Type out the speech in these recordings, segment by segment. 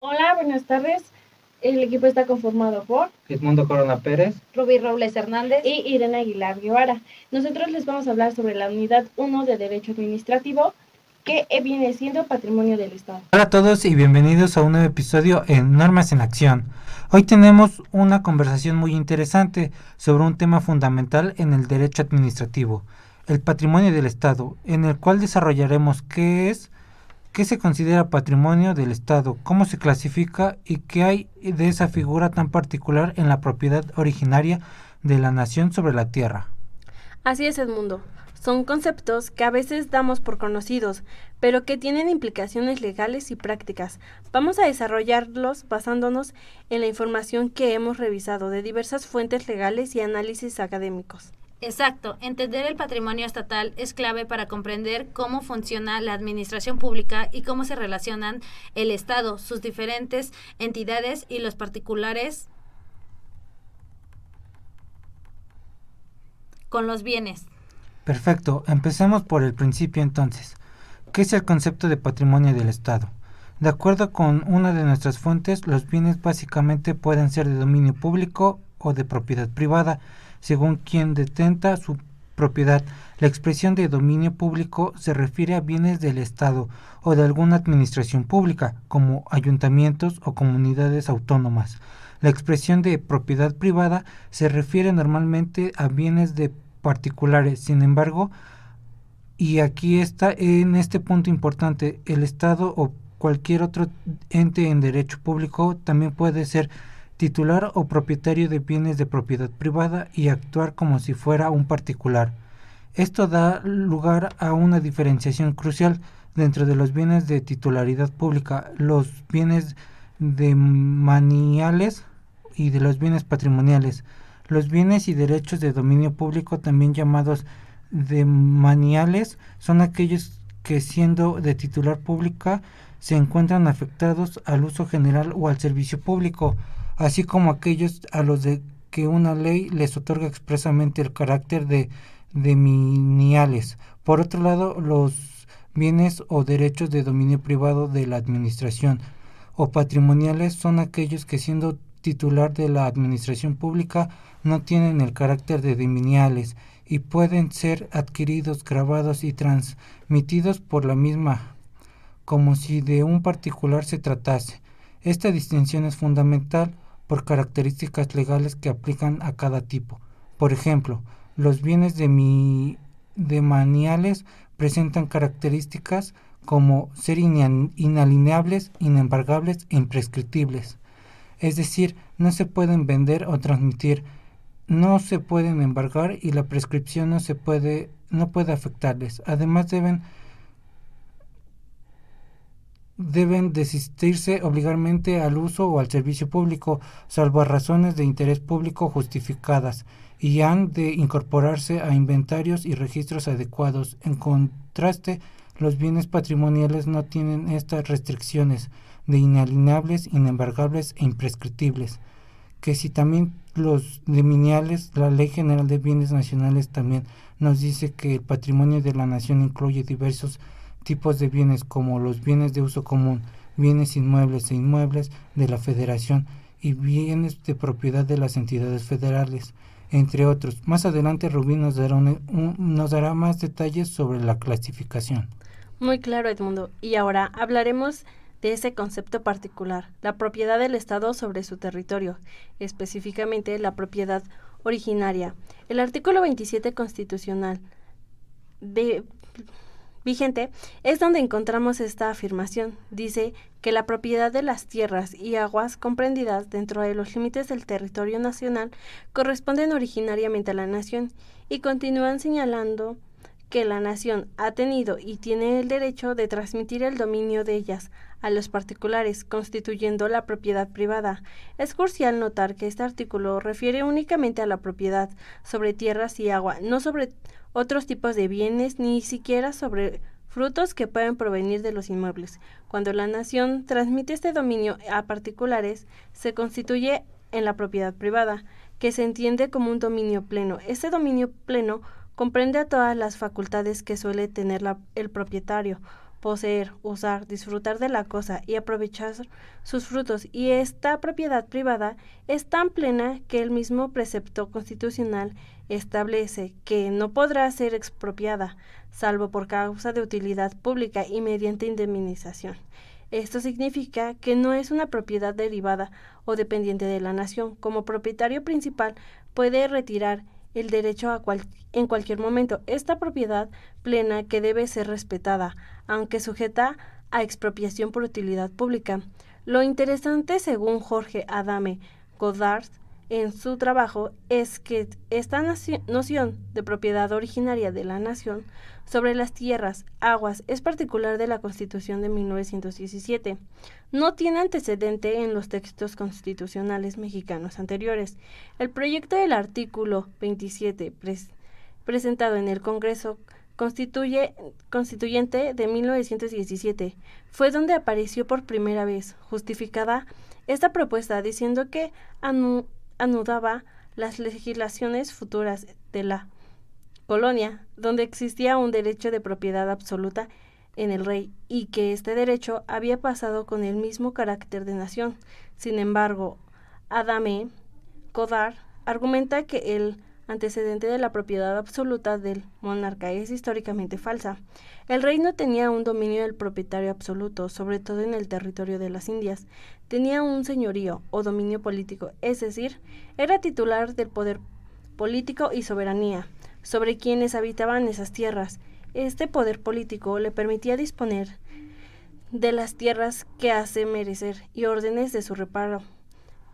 Hola, buenas tardes. El equipo está conformado por Edmundo Corona Pérez, Rubí Robles Hernández y Irene Aguilar Guevara. Nosotros les vamos a hablar sobre la unidad 1 de Derecho Administrativo, que viene siendo Patrimonio del Estado. Hola a todos y bienvenidos a un nuevo episodio en Normas en Acción. Hoy tenemos una conversación muy interesante sobre un tema fundamental en el derecho administrativo, el patrimonio del Estado, en el cual desarrollaremos qué se considera patrimonio del Estado, cómo se clasifica y qué hay de esa figura tan particular en la propiedad originaria de la nación sobre la tierra. Así es, Edmundo. Son conceptos que a veces damos por conocidos, pero que tienen implicaciones legales y prácticas. Vamos a desarrollarlos basándonos en la información que hemos revisado de diversas fuentes legales y análisis académicos. Exacto, entender el patrimonio estatal es clave para comprender cómo funciona la administración pública y cómo se relacionan el Estado, sus diferentes entidades y los particulares con los bienes. Perfecto, empecemos por el principio entonces. ¿Qué es el concepto de patrimonio del Estado? De acuerdo con una de nuestras fuentes, los bienes básicamente pueden ser de dominio público o de propiedad privada, según quien detenta su propiedad. La expresión de dominio público se refiere a bienes del Estado o de alguna administración pública, como ayuntamientos o comunidades autónomas. La expresión de propiedad privada se refiere normalmente a bienes de particulares. Sin embargo, y aquí está en este punto importante, el Estado o cualquier otro ente en derecho público también puede ser titular o propietario de bienes de propiedad privada y actuar como si fuera un particular. Esto da lugar a una diferenciación crucial dentro de los bienes de titularidad pública, los bienes demaniales y de los bienes patrimoniales. Los bienes y derechos de dominio público, también llamados demaniales, son aquellos que, siendo de titular pública, se encuentran afectados al uso general o al servicio público, así como aquellos a los de que una ley les otorga expresamente el carácter de demaniales. Por otro lado, los bienes o derechos de dominio privado de la administración o patrimoniales son aquellos que, siendo titular de la administración pública, no tienen el carácter de demaniales y pueden ser adquiridos, grabados y transmitidos por la misma, como si de un particular se tratase. Esta distinción es fundamental por características legales que aplican a cada tipo. Por ejemplo, los bienes demaniales presentan características como ser inalienables, inembargables e imprescriptibles. Es decir, no se pueden vender o transmitir, no se pueden embargar y la prescripción no puede afectarles. Además deben desistirse obligadamente al uso o al servicio público, salvo a razones de interés público justificadas, y han de incorporarse a inventarios y registros adecuados. En contraste, los bienes patrimoniales no tienen estas restricciones de inalienables, inembargables e imprescriptibles, que si también los demaniales, la Ley General de Bienes Nacionales también nos dice que el patrimonio de la nación incluye diversos tipos de bienes, como los bienes de uso común, bienes inmuebles e inmuebles de la Federación y bienes de propiedad de las entidades federales, entre otros. Más adelante Rubí nos dará más detalles sobre la clasificación. Muy claro, Edmundo. Y ahora hablaremos de ese concepto particular, la propiedad del Estado sobre su territorio, específicamente la propiedad originaria. El artículo 27 constitucional vigente es donde encontramos esta afirmación. Dice que la propiedad de las tierras y aguas comprendidas dentro de los límites del territorio nacional corresponden originariamente a la nación, y continúan señalando que la nación ha tenido y tiene el derecho de transmitir el dominio de ellas a los particulares, constituyendo la propiedad privada. Es crucial notar que este artículo refiere únicamente a la propiedad sobre tierras y agua, no sobre otros tipos de bienes, ni siquiera sobre frutos que pueden provenir de los inmuebles. Cuando la nación transmite este dominio a particulares, se constituye en la propiedad privada, que se entiende como un dominio pleno. Este dominio pleno comprende a todas las facultades que suele tener el propietario. poseer, usar, disfrutar de la cosa y aprovechar sus frutos, y esta propiedad privada es tan plena que el mismo precepto constitucional establece que no podrá ser expropiada, salvo por causa de utilidad pública y mediante indemnización. Esto significa que no es una propiedad derivada o dependiente de la nación. Como propietario principal puede retirar el derecho en cualquier momento esta propiedad plena que debe ser respetada, aunque sujeta a expropiación por utilidad pública. Lo interesante, según Jorge Adame Goddard, en su trabajo, es que esta noción de propiedad originaria de la nación sobre las tierras, aguas, es particular de la Constitución de 1917. No tiene antecedente en los textos constitucionales mexicanos anteriores. El proyecto del artículo 27 presentado en el Congreso Constituyente de 1917 fue donde apareció por primera vez justificada esta propuesta, diciendo que anudaba las legislaciones futuras de la colonia, donde existía un derecho de propiedad absoluta en el rey y que este derecho había pasado con el mismo carácter de nación. Sin embargo, Adame Goddard argumenta que el antecedente de la propiedad absoluta del monarca es históricamente falsa. El rey no tenía un dominio del propietario absoluto, sobre todo en el territorio de las Indias. Tenía un señorío o dominio político, es decir, era titular del poder político y soberanía sobre quienes habitaban esas tierras. Este poder político le permitía disponer de las tierras que hace merecer y órdenes de su reparo,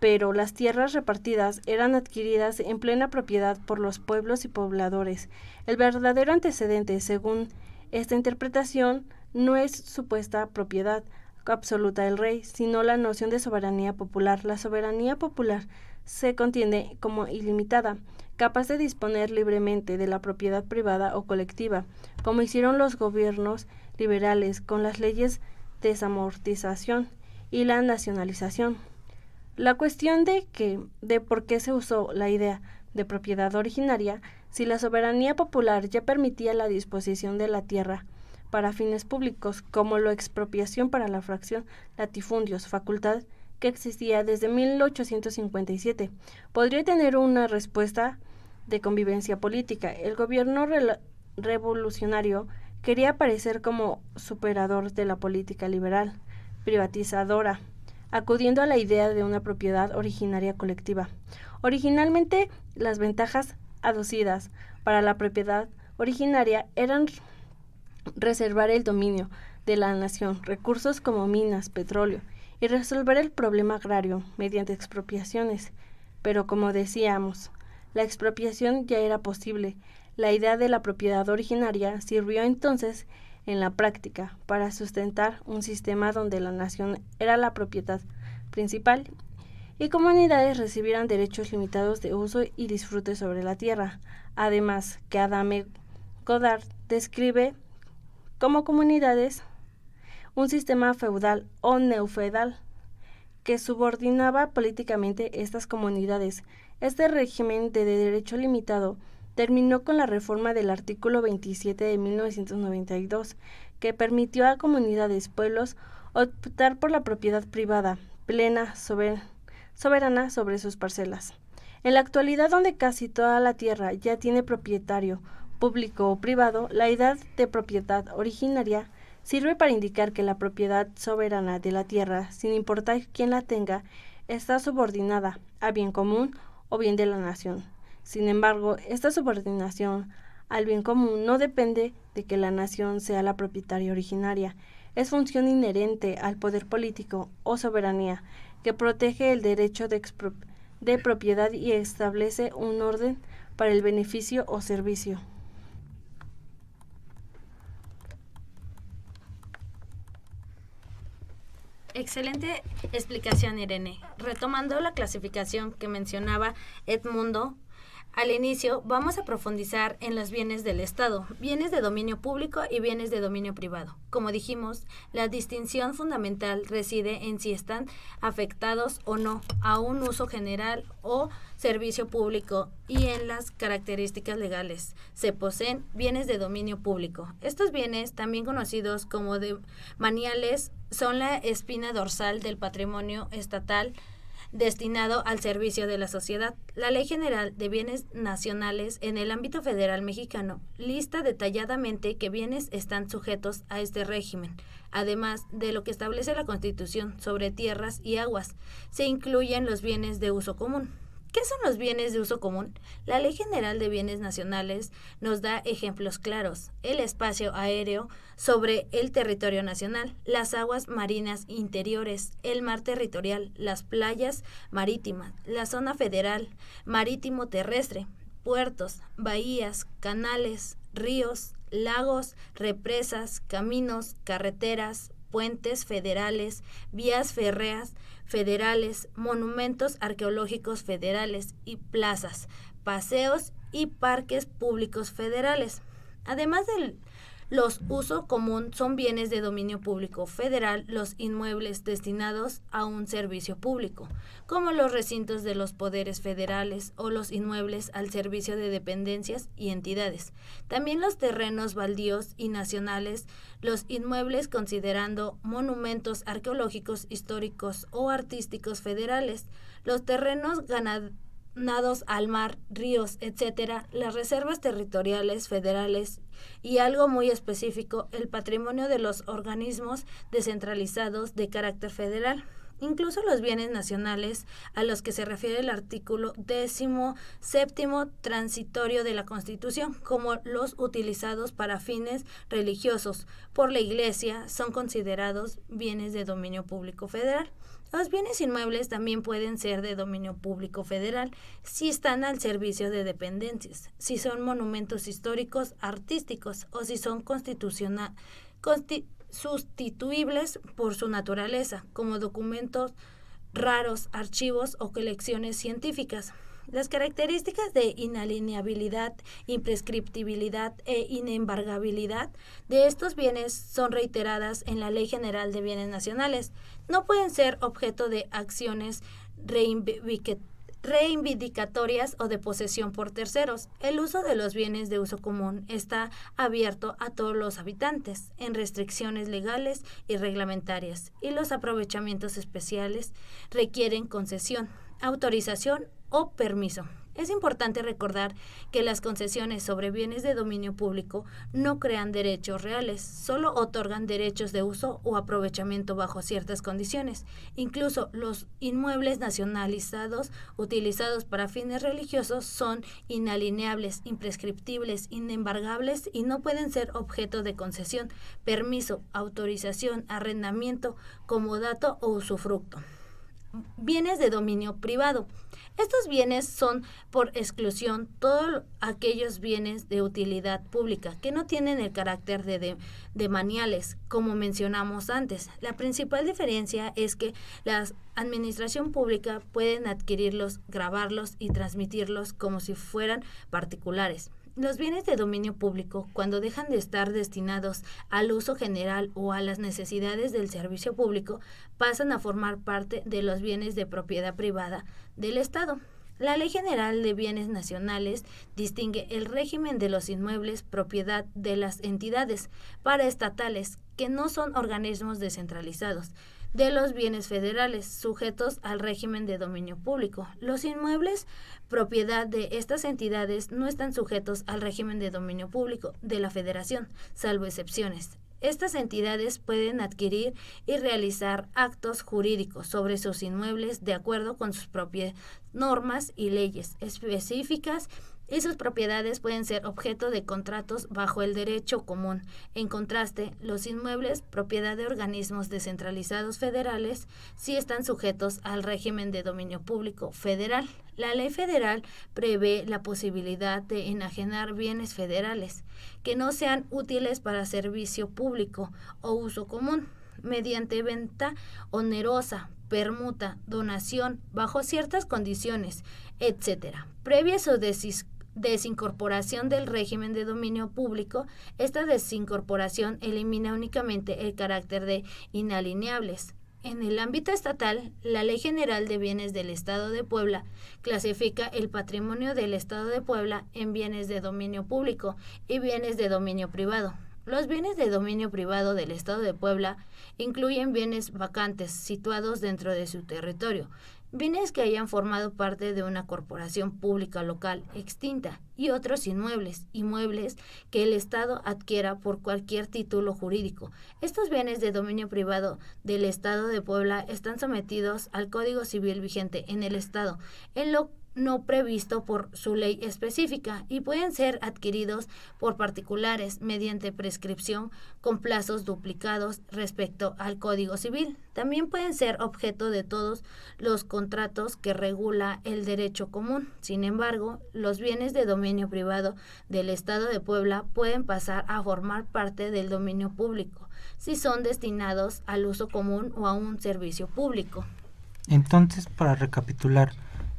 pero las tierras repartidas eran adquiridas en plena propiedad por los pueblos y pobladores. El verdadero antecedente, según esta interpretación, no es supuesta propiedad absoluta del rey, sino la noción de soberanía popular. La soberanía popular se contiene como ilimitada, capaz de disponer libremente de la propiedad privada o colectiva, como hicieron los gobiernos liberales con las leyes de desamortización y la nacionalización. La cuestión de por qué se usó la idea de propiedad originaria, si la soberanía popular ya permitía la disposición de la tierra para fines públicos, como la expropiación para la fracción latifundios, facultad que existía desde 1857, podría tener una respuesta de convivencia política. El gobierno revolucionario quería aparecer como superador de la política liberal, privatizadora, acudiendo a la idea de una propiedad originaria colectiva. Originalmente, las ventajas aducidas para la propiedad originaria eran reservar el dominio de la nación, recursos como minas, petróleo, y resolver el problema agrario mediante expropiaciones. Pero como decíamos, la expropiación ya era posible. La idea de la propiedad originaria sirvió entonces en la práctica para sustentar un sistema donde la nación era la propiedad principal y comunidades recibieran derechos limitados de uso y disfrute sobre la tierra. Además, que Adame Goddard describe como comunidades un sistema feudal o neofeudal que subordinaba políticamente estas comunidades. Este régimen de derecho limitado terminó con la reforma del artículo 27 de 1992, que permitió a comunidades, pueblos, optar por la propiedad privada, plena, soberana sobre sus parcelas. En la actualidad, donde casi toda la tierra ya tiene propietario, público o privado, la idea de propiedad originaria sirve para indicar que la propiedad soberana de la tierra, sin importar quién la tenga, está subordinada a bien común o bien de la nación. Sin embargo, esta subordinación al bien común no depende de que la nación sea la propietaria originaria. Es función inherente al poder político o soberanía que protege el derecho de propiedad y establece un orden para el beneficio o servicio. Excelente explicación, Irene. Retomando la clasificación que mencionaba Edmundo, Al inicio vamos a profundizar en los bienes del Estado, bienes de dominio público y bienes de dominio privado. Como dijimos, la distinción fundamental reside en si están afectados o no a un uso general o servicio público y en las características legales. Se poseen bienes de dominio público. Estos bienes, también conocidos como demaniales, son la espina dorsal del patrimonio estatal destinado al servicio de la sociedad. La Ley General de Bienes Nacionales en el ámbito federal mexicano lista detalladamente qué bienes están sujetos a este régimen. Además de lo que establece la Constitución sobre tierras y aguas, se incluyen los bienes de uso común. ¿Qué son los bienes de uso común? La Ley General de Bienes Nacionales nos da ejemplos claros: el espacio aéreo sobre el territorio nacional, las aguas marinas interiores, el mar territorial, las playas marítimas, la zona federal, marítimo terrestre, puertos, bahías, canales, ríos, lagos, represas, caminos, carreteras, puentes federales, vías férreas federales, monumentos arqueológicos federales y plazas, paseos y parques públicos federales. Además de los uso común, son bienes de dominio público federal los inmuebles destinados a un servicio público, como los recintos de los poderes federales o los inmuebles al servicio de dependencias y entidades. También los terrenos baldíos y nacionales, los inmuebles considerando monumentos arqueológicos, históricos o artísticos federales, los terrenos ganados al mar, ríos, etcétera, las reservas territoriales federales y algo muy específico, el patrimonio de los organismos descentralizados de carácter federal. Incluso los bienes nacionales a los que se refiere el artículo 17º transitorio de la Constitución, como los utilizados para fines religiosos por la Iglesia, son considerados bienes de dominio público federal. Los bienes inmuebles también pueden ser de dominio público federal si están al servicio de dependencias, si son monumentos históricos, artísticos o si son sustituibles por su naturaleza, como documentos raros, archivos o colecciones científicas. Las características de inalienabilidad, imprescriptibilidad e inembargabilidad de estos bienes son reiteradas en la Ley General de Bienes Nacionales. No pueden ser objeto de acciones reivindicatorias o de posesión por terceros. El uso de los bienes de uso común está abierto a todos los habitantes, en restricciones legales y reglamentarias, y los aprovechamientos especiales requieren concesión, autorización o permiso. Es importante recordar que las concesiones sobre bienes de dominio público no crean derechos reales, solo otorgan derechos de uso o aprovechamiento bajo ciertas condiciones. Incluso los inmuebles nacionalizados utilizados para fines religiosos son inalienables, imprescriptibles, inembargables y no pueden ser objeto de concesión, permiso, autorización, arrendamiento, comodato o usufructo. Bienes de dominio privado. Estos bienes son, por exclusión, todos aquellos bienes de utilidad pública que no tienen el carácter de demaniales, como mencionamos antes. La principal diferencia es que la administración pública pueden adquirirlos, grabarlos y transmitirlos como si fueran particulares. Los bienes de dominio público, cuando dejan de estar destinados al uso general o a las necesidades del servicio público, pasan a formar parte de los bienes de propiedad privada del Estado. La Ley General de Bienes Nacionales distingue el régimen de los inmuebles propiedad de las entidades paraestatales, que no son organismos descentralizados, de los bienes federales sujetos al régimen de dominio público. Los inmuebles propiedad de estas entidades no están sujetos al régimen de dominio público de la Federación, salvo excepciones. Estas entidades pueden adquirir y realizar actos jurídicos sobre sus inmuebles de acuerdo con sus propias normas y leyes específicas, y sus propiedades pueden ser objeto de contratos bajo el derecho común. En contraste, los inmuebles propiedad de organismos descentralizados federales sí están sujetos al régimen de dominio público federal. La ley federal prevé la posibilidad de enajenar bienes federales que no sean útiles para servicio público o uso común. mediante venta onerosa, permuta, donación, bajo ciertas condiciones, etc. Previa su desincorporación del régimen de dominio público, esta desincorporación elimina únicamente el carácter de inalienables. En el ámbito estatal, la Ley General de Bienes del Estado de Puebla clasifica el patrimonio del Estado de Puebla en bienes de dominio público y bienes de dominio privado. Los bienes de dominio privado del Estado de Puebla incluyen bienes vacantes situados dentro de su territorio, bienes que hayan formado parte de una corporación pública local extinta y otros inmuebles que el Estado adquiera por cualquier título jurídico. Estos bienes de dominio privado del Estado de Puebla están sometidos al Código Civil vigente en el Estado, en lo no previsto por su ley específica, y pueden ser adquiridos por particulares mediante prescripción con plazos duplicados respecto al Código Civil. También pueden ser objeto de todos los contratos que regula el derecho común. Sin embargo, los bienes de dominio privado del Estado de Puebla pueden pasar a formar parte del dominio público si son destinados al uso común o a un servicio público. Entonces, para recapitular,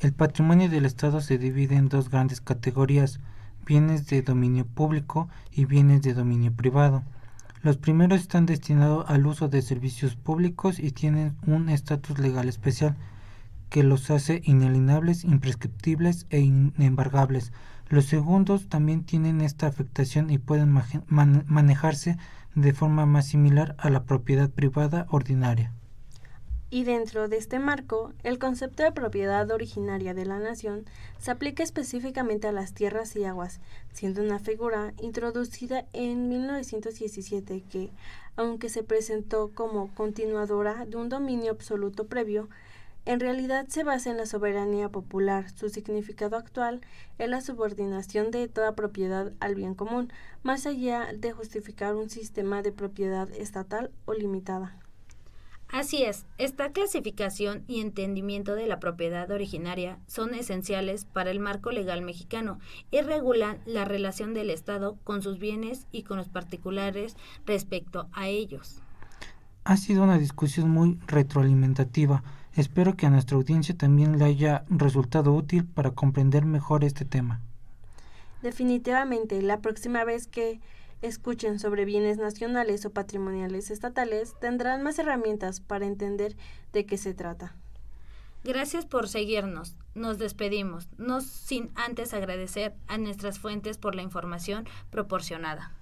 el patrimonio del Estado se divide en dos grandes categorías: bienes de dominio público y bienes de dominio privado. Los primeros están destinados al uso de servicios públicos y tienen un estatus legal especial que los hace inalienables, imprescriptibles e inembargables. Los segundos también tienen esta afectación y pueden manejarse de forma más similar a la propiedad privada ordinaria. Y dentro de este marco, el concepto de propiedad originaria de la nación se aplica específicamente a las tierras y aguas, siendo una figura introducida en 1917 que, aunque se presentó como continuadora de un dominio absoluto previo, en realidad se basa en la soberanía popular. Su significado actual es la subordinación de toda propiedad al bien común, más allá de justificar un sistema de propiedad estatal o limitada. Así es, esta clasificación y entendimiento de la propiedad originaria son esenciales para el marco legal mexicano y regulan la relación del Estado con sus bienes y con los particulares respecto a ellos. Ha sido una discusión muy retroalimentativa. Espero que a nuestra audiencia también le haya resultado útil para comprender mejor este tema. Definitivamente, la próxima vez que escuchen sobre bienes nacionales o patrimoniales estatales, tendrán más herramientas para entender de qué se trata. Gracias por seguirnos. Nos despedimos, no sin antes agradecer a nuestras fuentes por la información proporcionada.